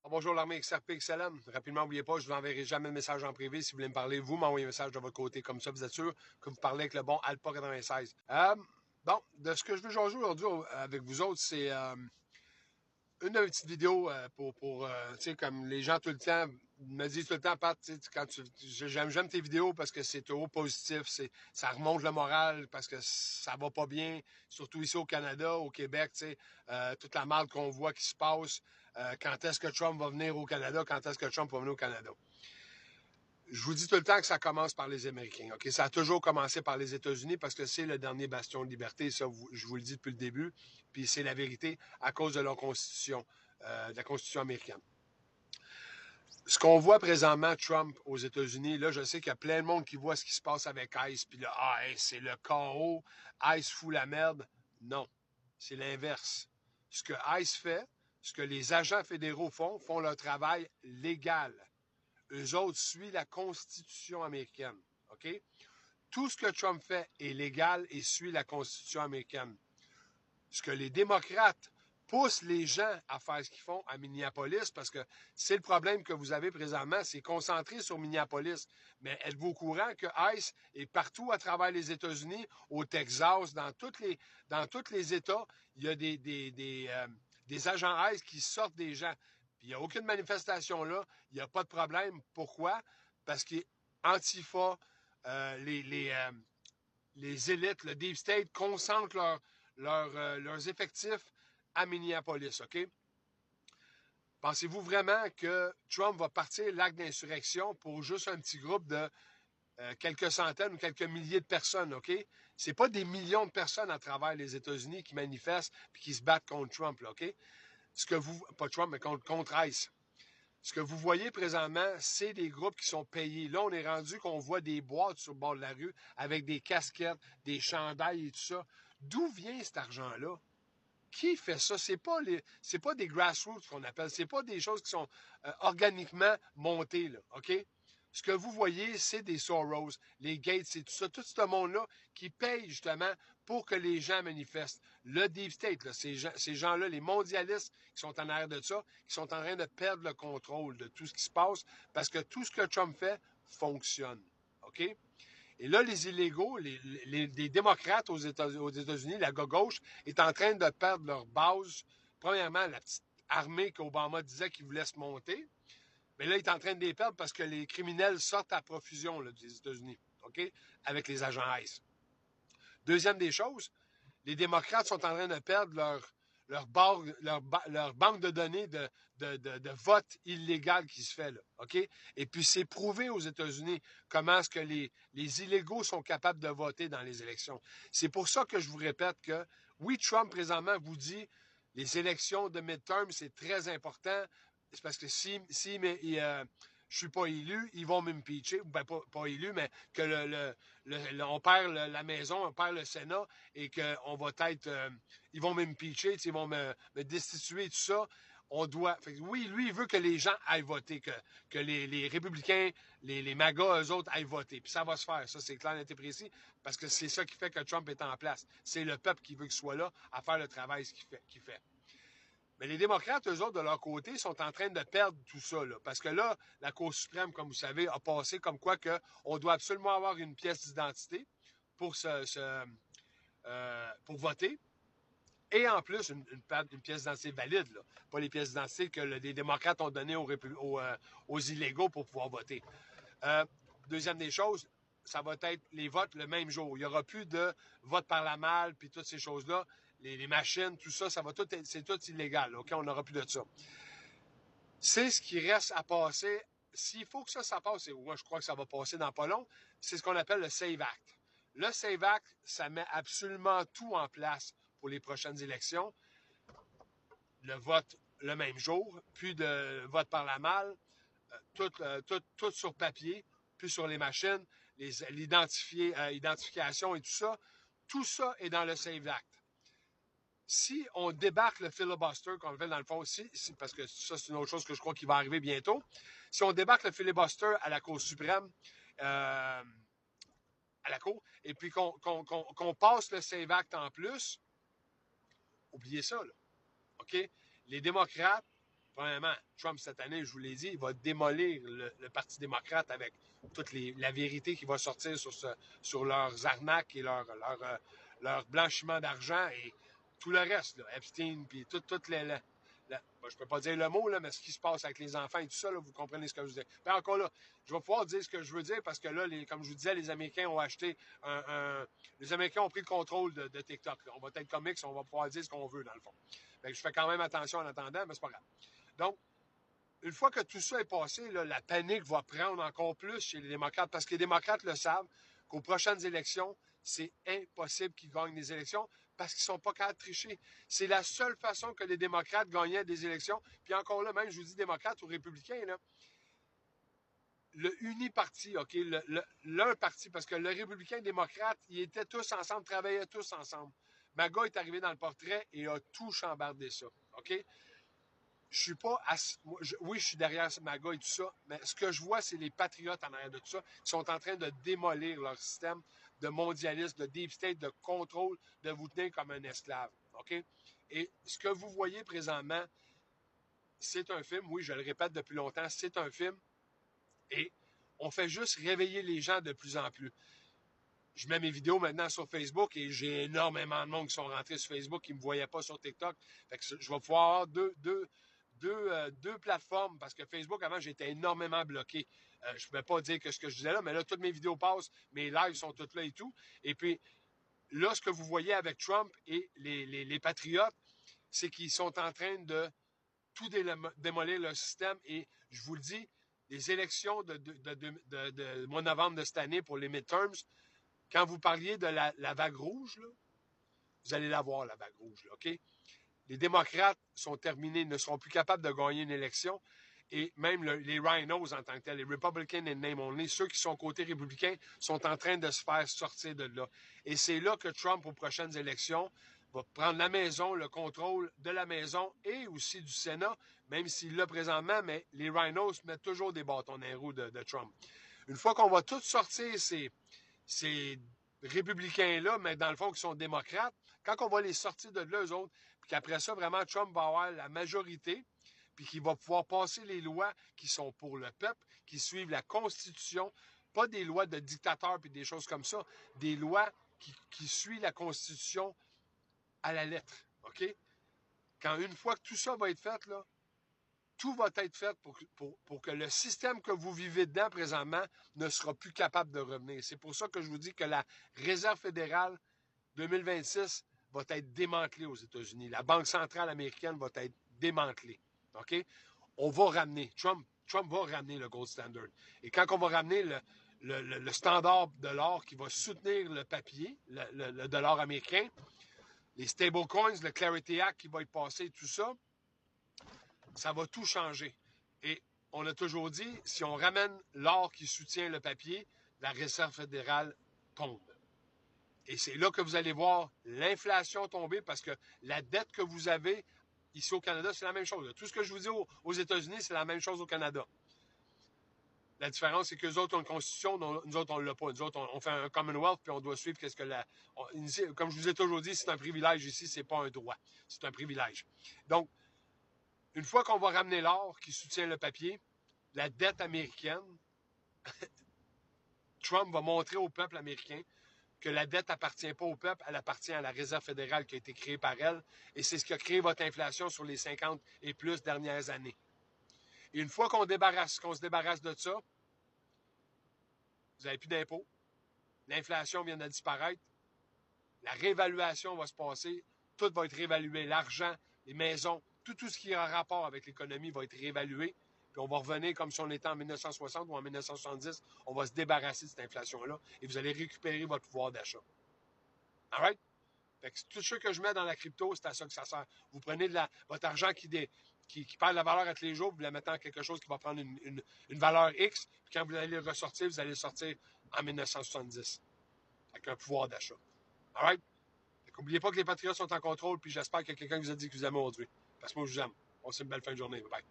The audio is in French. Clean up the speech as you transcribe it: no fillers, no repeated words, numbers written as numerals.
Bonjour l'armée XRP XLM. Rapidement, n'oubliez pas, je ne vous enverrai jamais de message en privé. Si vous voulez me parler, vous m'envoyez un message de votre côté. Comme ça, vous êtes sûr que vous parlez avec le bon Alpha 96. Bon, de ce que je veux jaser aujourd'hui avec vous autres, c'est une petite vidéo tu sais, comme les gens tout le temps me disent tout le temps, Pat, j'aime tes vidéos parce que c'est trop positif, ça remonte le moral parce que ça va pas bien, surtout ici au Canada, au Québec, tu sais, toute la merde qu'on voit qui se passe, quand est-ce que Trump va venir au Canada, quand est-ce que Trump va venir au Canada. Je vous dis tout le temps que ça commence par les Américains. Ok, ça a toujours commencé par les États-Unis parce que c'est le dernier bastion de liberté. Ça, je vous le dis depuis le début. Puis c'est la vérité à cause de leur constitution, de la constitution américaine. Ce qu'on voit présentement, Trump aux États-Unis, là, je sais qu'il y a plein de monde qui voit ce qui se passe avec ICE. Puis là, c'est le chaos. ICE fout la merde. Non, c'est l'inverse. Ce que ICE fait, ce que les agents fédéraux font leur travail légal. Eux autres suivent la Constitution américaine. OK? Tout ce que Trump fait est légal et suit la Constitution américaine. Ce que les démocrates poussent les gens à faire ce qu'ils font à Minneapolis, parce que c'est le problème que vous avez présentement, c'est concentré sur Minneapolis. Mais êtes-vous au courant que ICE est partout à travers les États-Unis, au Texas, dans tous les États, il y a des agents ICE qui sortent des gens. Puis il n'y a aucune manifestation là, il n'y a pas de problème. Pourquoi? Parce qu'Antifa, euh, les, les, euh, les élites, le Deep State, concentrent leurs effectifs à Minneapolis, OK? Pensez-vous vraiment que Trump va partir l'acte d'insurrection pour juste un petit groupe de quelques centaines ou quelques milliers de personnes, OK? C'est pas des millions de personnes à travers les États-Unis qui manifestent et qui se battent contre Trump, là, OK? Pas Trump, mais contre ICE. Ce que vous voyez présentement, c'est des groupes qui sont payés. Là, on est rendu qu'on voit des boîtes sur le bord de la rue avec des casquettes, des chandails et tout ça. D'où vient cet argent-là? Qui fait ça? C'est pas des grassroots qu'on appelle. C'est pas des choses qui sont organiquement montées, là. OK? Ce que vous voyez, c'est des Soros, les Gates, c'est tout ça, tout ce monde-là qui paye justement pour que les gens manifestent. Le Deep State, là, ces gens-là, les mondialistes qui sont en arrière de ça, qui sont en train de perdre le contrôle de tout ce qui se passe parce que tout ce que Trump fait fonctionne. OK? Et là, les illégaux, les démocrates aux États-Unis, la gauche, est en train de perdre leur base. Premièrement, la petite armée qu'Obama disait qu'il voulait se monter. Mais là, il est en train de les perdre parce que les criminels sortent à profusion là, des États-Unis, OK? Avec les agents ICE. Deuxième des choses, les démocrates sont en train de perdre leur banque de données de vote illégal qui se fait là, OK? Et puis, c'est prouvé aux États-Unis comment est-ce que les illégaux sont capables de voter dans les élections. C'est pour ça que je vous répète que, oui, Trump, présentement, vous dit les élections de midterm, c'est très important. C'est parce que je suis pas élu, ils vont m'impeacher, ben pas élu, mais que on perd la maison, on perd le Sénat et qu'on va être, ils vont m'impeacher, ils vont me destituer, tout ça. On doit, fait que oui, lui, il veut que les gens aillent voter, que les républicains, les MAGA, eux autres, aillent voter. Puis ça va se faire, ça c'est clair, net et précis, parce que c'est ça qui fait que Trump est en place. C'est le peuple qui veut qu'il soit là à faire le travail qu'il fait. Mais les démocrates, eux autres, de leur côté, sont en train de perdre tout ça. Là, parce que là, la Cour suprême, comme vous savez, a passé comme quoi qu'on doit absolument avoir une pièce d'identité pour, pour voter. Et en plus, une pièce d'identité valide. Là. Pas les pièces d'identité que les démocrates ont données aux illégaux pour pouvoir voter. Euh, Deuxième des choses, ça va être les votes le même jour. Il n'y aura plus de vote par la malle, puis toutes ces choses-là. Les machines, tout ça, c'est tout illégal. OK? On n'aura plus de ça. C'est ce qui reste à passer. S'il faut que ça passe, et moi je crois que ça va passer dans pas long, c'est ce qu'on appelle le SAVE Act. Le SAVE Act, ça met absolument tout en place pour les prochaines élections. Le vote le même jour, plus de vote par la malle, tout sur papier, plus sur les machines, l'identification et tout ça est dans le SAVE Act. Si on débarque le filibuster, qu'on fait dans le fond aussi, parce que ça, c'est une autre chose que je crois qui va arriver bientôt, si on débarque le filibuster à la Cour suprême, à la Cour, et puis qu'on passe le SAVE Act en plus, oubliez ça, là. OK? Les démocrates premièrement, Trump, cette année, je vous l'ai dit, il va démolir le Parti démocrate avec toute la vérité qui va sortir sur leurs arnaques et leur blanchiment d'argent et tout le reste, là, Epstein, puis toute bon, je ne peux pas dire le mot, là, mais ce qui se passe avec les enfants et tout ça, là, vous comprenez ce que je veux dire. Mais encore là, je vais pouvoir dire ce que je veux dire parce que là, comme je vous disais, les Américains ont acheté les Américains ont pris le contrôle de TikTok. Là. On va être comics, on va pouvoir dire ce qu'on veut, dans le fond. Fait que je fais quand même attention en attendant, mais c'est pas grave. Donc, une fois que tout ça est passé, là, la panique va prendre encore plus chez les démocrates parce que les démocrates le savent qu'aux prochaines élections, c'est impossible qu'ils gagnent des élections parce qu'ils ne sont pas capables de tricher. C'est la seule façon que les démocrates gagnaient des élections. Puis encore là, même, je vous dis démocrates ou républicains, là, le uniparti, OK, l'un parti, parce que le républicain démocrate, ils étaient tous ensemble, travaillaient tous ensemble. MAGA est arrivé dans le portrait et a tout chambardé ça, OK? Je suis pas... oui, je suis derrière MAGA et tout ça, mais ce que je vois, c'est les patriotes en arrière de tout ça qui sont en train de démolir leur système de mondialisme, de deep state, de contrôle, de vous tenir comme un esclave, OK? Et ce que vous voyez présentement, c'est un film, oui, je le répète depuis longtemps, c'est un film, et on fait juste réveiller les gens de plus en plus. Je mets mes vidéos maintenant sur Facebook et j'ai énormément de monde qui sont rentrés sur Facebook qui ne me voyaient pas sur TikTok. Fait que je vais pouvoir avoir deux plateformes parce que Facebook, avant, j'étais énormément bloqué. Je ne pouvais pas dire que ce que je disais là, mais là, toutes mes vidéos passent, mes lives sont toutes là et tout. Et puis, là, ce que vous voyez avec Trump et les patriotes, c'est qu'ils sont en train de tout démolir le système. Et je vous le dis, les élections de mois de novembre de cette année pour les midterms, quand vous parliez de la vague rouge, là, vous allez la voir, la vague rouge, là, OK? Les démocrates sont terminés, ne seront plus capables de gagner une élection. Et même les rhinos en tant que tels, les Republicans and name only, ceux qui sont côté républicain, sont en train de se faire sortir de là. Et c'est là que Trump, aux prochaines élections, va prendre la maison, le contrôle de la maison et aussi du Sénat, même s'il l'a présentement, mais les rhinos mettent toujours des bâtons dans les roues de Trump. Une fois qu'on va tous sortir ces républicains-là, mais dans le fond, qui sont démocrates, quand on va les sortir de là, eux autres, puis qu'après ça, vraiment, Trump va avoir la majorité, puis qu'il va pouvoir passer les lois qui sont pour le peuple, qui suivent la Constitution, pas des lois de dictateurs puis des choses comme ça, des lois qui suivent la Constitution à la lettre, OK? Quand une fois que tout ça va être fait, là, tout va être fait pour que le système que vous vivez dedans présentement ne sera plus capable de revenir. C'est pour ça que je vous dis que la Réserve fédérale 2026 va être démantelée aux États-Unis. La Banque centrale américaine va être démantelée. OK? On va ramener. Trump va ramener le gold standard. Et quand on va ramener le standard de l'or qui va soutenir le papier, le dollar américain, les stablecoins, le Clarity Act qui va être passé, tout ça, ça va tout changer. Et on a toujours dit, si on ramène l'or qui soutient le papier, la Réserve fédérale tombe. Et c'est là que vous allez voir l'inflation tomber parce que la dette que vous avez ici au Canada, c'est la même chose. Tout ce que je vous dis aux États-Unis, c'est la même chose au Canada. La différence, c'est qu'eux autres ont une constitution, nous autres, on ne l'a pas. Nous autres, on fait un Commonwealth, puis on doit suivre qu'est-ce que comme je vous ai toujours dit, c'est un privilège ici, c'est pas un droit. C'est un privilège. Donc, une fois qu'on va ramener l'or qui soutient le papier, la dette américaine, Trump va montrer au peuple américain que la dette appartient pas au peuple, elle appartient à la Réserve fédérale qui a été créée par elle. Et c'est ce qui a créé votre inflation sur les 50 et plus dernières années. Et une fois qu'on se débarrasse de ça, vous n'avez plus d'impôts. L'inflation vient de disparaître. La réévaluation va se passer. Tout va être réévalué. L'argent, les maisons, tout ce qui a rapport avec l'économie va être réévalué. Puis on va revenir comme si on était en 1960 ou en 1970. On va se débarrasser de cette inflation-là et vous allez récupérer votre pouvoir d'achat. All right? Fait que tout ce que je mets dans la crypto, c'est à ça que ça sert. Vous prenez votre argent qui perd la valeur à tous les jours, vous la mettez en quelque chose qui va prendre une valeur X, puis quand vous allez le ressortir, vous allez le sortir en 1970 avec un pouvoir d'achat. All right? N'oubliez pas que les patriotes sont en contrôle, puis j'espère qu'il y a quelqu'un qui vous a dit que vous aimez aujourd'hui. Parce que moi, je vous aime. On se fait une belle fin de journée. Bye bye.